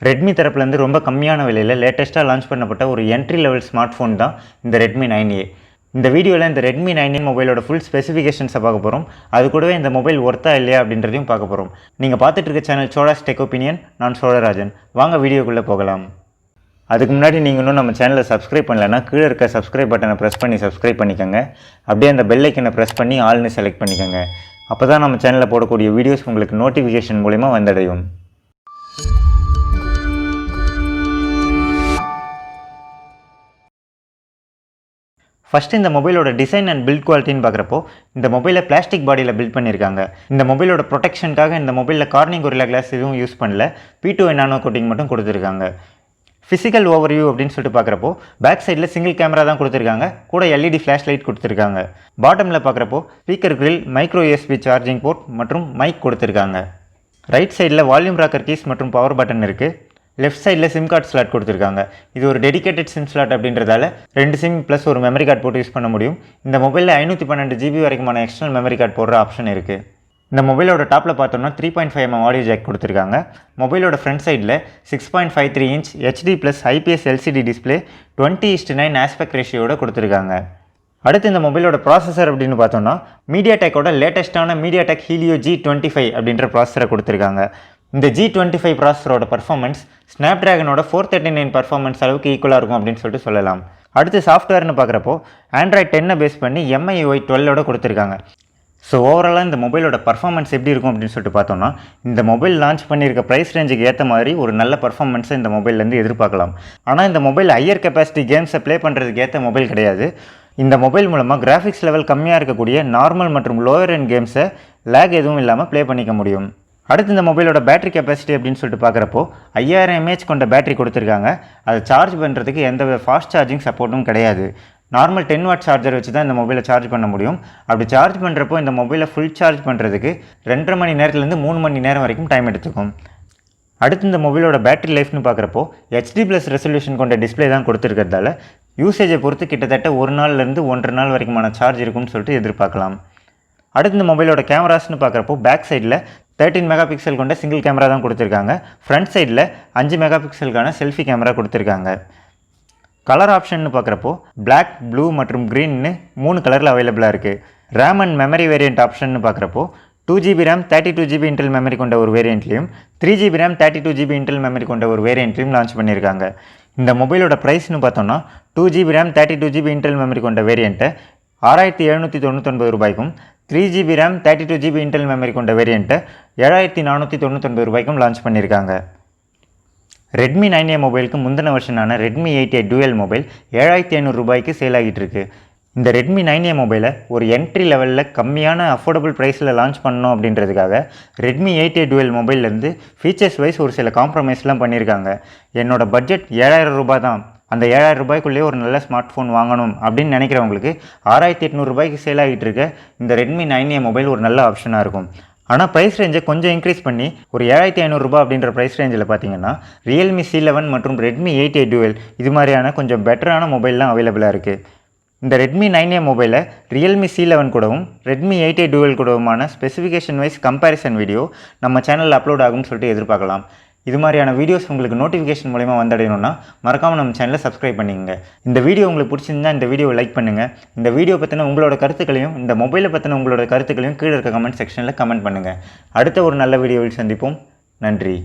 Redmi தரப்புலேருந்து ரொம்ப கம்மியான விலையில் லேட்டஸ்ட்டாக லான்ச் பண்ணப்பட்ட ஒரு என்ட்ரி லெவல் ஸ்மார்ட் ஃபோன் தான் இந்த Redmi 9A. இந்த வீடியோவில் இந்த Redmi 9A மொபைலோட ஃபுல் ஸ்பெசிஃபிகேஷன்ஸை பார்க்க போகிறோம். அது கூடவே இந்த மொபைல் ஒர்த்தா இல்லையா அப்படின்றதையும் பார்க்க போகிறோம். நீங்கள் பார்த்துட்டு இருக்க சேனல் Chozha sTechOpinion. நான் சோழராஜன். வாங்க வீடியோக்குள்ளே போகலாம். அதுக்கு முன்னாடி நீங்கள் இன்னும் நம்ம சேனலை சப்ஸ்கிரைப் பண்ணலைன்னா கீழே இருக்க சப்ஸ்கிரைப் பட்டனை ப்ரெஸ் பண்ணி சப்ஸ்கிரைப் பண்ணிக்கோங்க. அப்படியே அந்த பெல் ஐக்கனை ப்ரெஸ் பண்ணி ஆல்னு செலக்ட் பண்ணிக்கோங்க. அப்போ தான் நம்ம சேனலில் போடக்கூடிய வீடியோஸ் உங்களுக்கு நோட்டிஃபிகேஷன் மூலிமா வந்தடையும். ஃபஸ்ட்டு இந்த மொபைலோட டிசைன் அண்ட் பில்ட் குவாலிட்டின்னு பார்க்குறப்போ இந்த மொபைலை பிளாஸ்டிக் பாடியில் பில்ட் பண்ணியிருக்காங்க. இந்த மொபைலோட ப்ரொடெக்ஷனுக்காக இந்த மொபைலில் கார்னிங் கொரில்லா கிளாஸ் எதுவும் யூஸ் பண்ணல. P2 நானோ கோட்டிங் மட்டும் கொடுத்துருக்காங்க. ஃபிசிக்கல் ஓவர்வியூ அப்படின்னு சொல்லிட்டு பார்க்குறப்போ பேக் சைடில் சிங்கிள் கேமரா தான் கொடுத்துருக்காங்க. கூட LED ஃப்ளாஷ் லைட் கொடுத்துருக்காங்க. பாட்டமில் பார்க்குறப்போ speaker grill, MicroSD charging port மற்றும் மைக் கொடுத்துருக்காங்க. ரைட் சைடில் வால்யூம் ராக்கர் கீஸ் மற்றும் பவர் பட்டன் இருக்குது. லெஃப்ட் சைடில் சிம் கார்டு ஸ்லாட் கொடுத்துருக்காங்க. இது ஒரு டெடிகேட்டட் சிம் ஸ்லாட் அப்படின்றதால 2 சிம் ப்ளஸ் ஒரு மெமரி கார்டு போட்டு யூஸ் பண்ண முடியும். இந்த மொபைலில் 512 GB வரைக்குமான எக்ஸ்டர்னல் மெமரி கார்டு போடுற ஆப்ஷன் இருக்குது. இந்த மொபைலோட டாப்பில் பார்த்தோம்னா 3.5mm ஆடியோ ஜாக் கொடுத்துருக்காங்க. மொபைலோட ஃப்ரண்ட் சைடில் 6.53 inch HD + IPS LCD display 20:9 aspect ரேஷியோட கொடுத்துருக்காங்க. அடுத்து இந்த மொபைலோட ப்ராசஸர் அப்படின்னு பார்த்தோம்னா மீடியாடெக்கோட லேட்டஸ்ட்டான Mediatec Helio G25 அப்படின்ற ப்ராசஸரை கொடுத்துருக்காங்க. இந்த G25 ப்ராசஸரோட பர்ஃபார்மன்ஸ் ஸ்னாப்ட்ராகனோட 439 பர்ஃபார்மன்ஸ் அளவுக்கு ஈக்குவலாக இருக்கும் அப்படின்னு சொல்லிட்டு சொல்லலாம். அடுத்து சாஃப்ட்வேர்னு பார்க்குறப்போ Android 10 பேஸ் பண்ணி MIUI 12ஓட கொடுத்துருக்காங்க. ஸோ ஓவராலாக இந்த மொபைலோட பர்ஃபார்மன்ஸ் எப்படி இருக்கும் அப்படின்னு சொல்லிட்டு பார்த்தோம்னா இந்த மொபைல் லான்ச் பண்ணியிருக்க ப்ரைஸ் ரேஞ்சுக்கு ஏற்ற மாதிரி ஒரு நல்ல பர்ஃபார்மன்ஸை இந்த மொபைல்லேருந்து எதிர்பார்க்கலாம். ஆனால் இந்த மொபைல் ஹையர் கெப்பாசிட்டி கேம்ஸை ப்ளே பண்ணுறதுக்கு ஏற்ற மொபைல் கிடையாது. இந்த மொபைல் மூலமாக கிராஃபிக்ஸ் லெவல் கம்மியாக இருக்கக்கூடிய நார்மல் மற்றும் லோயர் எண்ட் கேம்ஸை லேக் எதுவும் இல்லாமல் ப்ளே பண்ணிக்க முடியும். அடுத்து இந்த மொபைலோட பேட்டரி கெப்பாசிட்டி அப்படின்னு சொல்லிட்டு பார்க்குறப்போ 5000 mAh கொண்ட பேட்டரி கொடுத்துருக்காங்க. அதை சார்ஜ் பண்ணுறதுக்கு எந்த ஃபாஸ்ட் சார்ஜிங் சப்போர்ட்டும் கிடையாது. நார்மல் 10 வாட் சார்ஜர் வச்சு தான் இந்த மொபைலை சார்ஜ் பண்ண முடியும். அப்படி சார்ஜ் பண்ணுறப்போ இந்த மொபைலை ஃபுல் சார்ஜ் பண்ணுறதுக்கு 2.5 மணி நேரத்துலேருந்து 3 மணி நேரம் வரைக்கும் டைம் எடுத்துக்கும். அடுத்து இந்த மொபைலோட பேட்டரி லைஃப்னு பார்க்குறப்போ HD+ ரெசல்யூஷன் கொண்ட டிஸ்பிளே தான் கொடுத்துருக்கிறதால யூசேஜை பொறுத்து கிட்டத்தட்ட 1 நாள்லேருந்து 1.5 நாள் வரைக்குமான சார்ஜ் இருக்கும்னு சொல்லிட்டு எதிர்பார்க்கலாம். அடுத்து இந்த மொபைலோட கேமராஸ்னு பார்க்குறப்போ பேக் சைடில் 13 மெகாபிக்சல் கொண்ட சிங்கிள் கேமரா தான் கொடுத்துருக்காங்க. ஃப்ரண்ட் சைடில் 5 மெகாபிக்சலுக்கான செல்ஃபி கேமரா கொடுத்துருக்காங்க. கலர் ஆப்ஷன்னு பார்க்குறப்போ பிளாக், ப்ளூ மற்றும் க்ரீன்னு 3 கலரில் அவைலபிளாக இருக்குது. ரேம் அண்ட் மெமரி வேரியண்ட் ஆப்ஷன்னு பார்க்குறப்போ 2GB RAM 32GB Intel memory கொண்ட ஒரு வேரியண்ட்லையும் 3GB RAM 32GB Intel memory கொண்ட ஒரு வேரியண்ட்லையும் லான்ச் பண்ணியிருக்காங்க. இந்த மொபைலோட ப்ரைஸ்னு பார்த்தோன்னா 2GB RAM 32GB Intel memory கொண்ட வேரியண்ட்டை 6799 ரூபாய்க்கும் 3GB RAM 32GB Intel memory கொண்ட வேரியண்ட்டை 7499 ரூபாய்க்கும் லான்ச் பண்ணியிருக்காங்க. Redmi 9A மொபைலுக்கு முந்தின வருஷனான Redmi 8A டூயல் மொபைல் 7500 ரூபாய்க்கு சேல் ஆகிட்டு இருக்கு. இந்த Redmi 9A மொபைலை ஒரு என்ட்ரி லெவலில் கம்மியான அஃபோர்டபுள் ப்ரைஸில் லான்ச் பண்ணணும் அப்படின்றதுக்காக Redmi 8A டூயல் மொபைல்லேருந்து ஃபீச்சர்ஸ் வைஸ் ஒரு சில காம்ப்ரமைஸ்லாம் பண்ணியிருக்காங்க. என்னோடய பட்ஜெட் 7000 ரூபாய் தான். அந்த 7000 ரூபாய்க்குள்ளேயே ஒரு நல்ல ஸ்மார்ட் ஃபோன் வாங்கணும் அப்படின்னு நினைக்கிறவங்களுக்கு 6800 ரூபாய்க்கு சேல் ஆகிட்டு இருக்க இந்த Redmi 9A மொபைல் ஒரு நல்ல ஆப்ஷனாக இருக்கும். ஆனால் ப்ரைஸ் ரேஞ்சை கொஞ்சம் இன்க்ரீஸ் பண்ணி ஒரு 7500 ரூபாய் அப்படின்ற ப்ரைஸ் ரேஞ்சில் பார்த்தீங்கன்னா Realme C11 மற்றும் Redmi 8A டூயல் இது மாதிரியான கொஞ்சம் பெட்டரான மொபைல்லாம் அவைலபிளாக இருக்குது. இந்த Redmi 9A மொபைலை Realme C11 கூடவும் Redmi 8A டூயல் கூடவுமான ஸ்பெசிஃபிகேஷன் வைஸ் கம்பேரிசன் வீடியோ நம்ம சேனலில் அப்லோட் ஆகும்னு சொல்லிட்டு எதிர்பார்க்கலாம். இது மாதிரியான வீடியோஸ் உங்களுக்கு நோட்டிஃபிகேஷன் மூலமா வந்தடையணும்னா மறக்காமல் நம்ம சேனலை சப்ஸ்கிரைப் பண்ணிக்கங்க. இந்த வீடியோ உங்களுக்கு பிடிச்சிருந்தா இந்த வீடியோவை லைக் பண்ணுங்கள். இந்த வீடியோ பற்றின உங்களோட கருத்துக்களையும் இந்த மொபைலை பற்றின உங்களோட கருத்துக்களையும் கீழே இருக்க கமெண்ட் செக்ஷனில் கமெண்ட் பண்ணுங்கள். அடுத்த ஒரு நல்ல வீடியோவில் சந்திப்போம். நன்றி.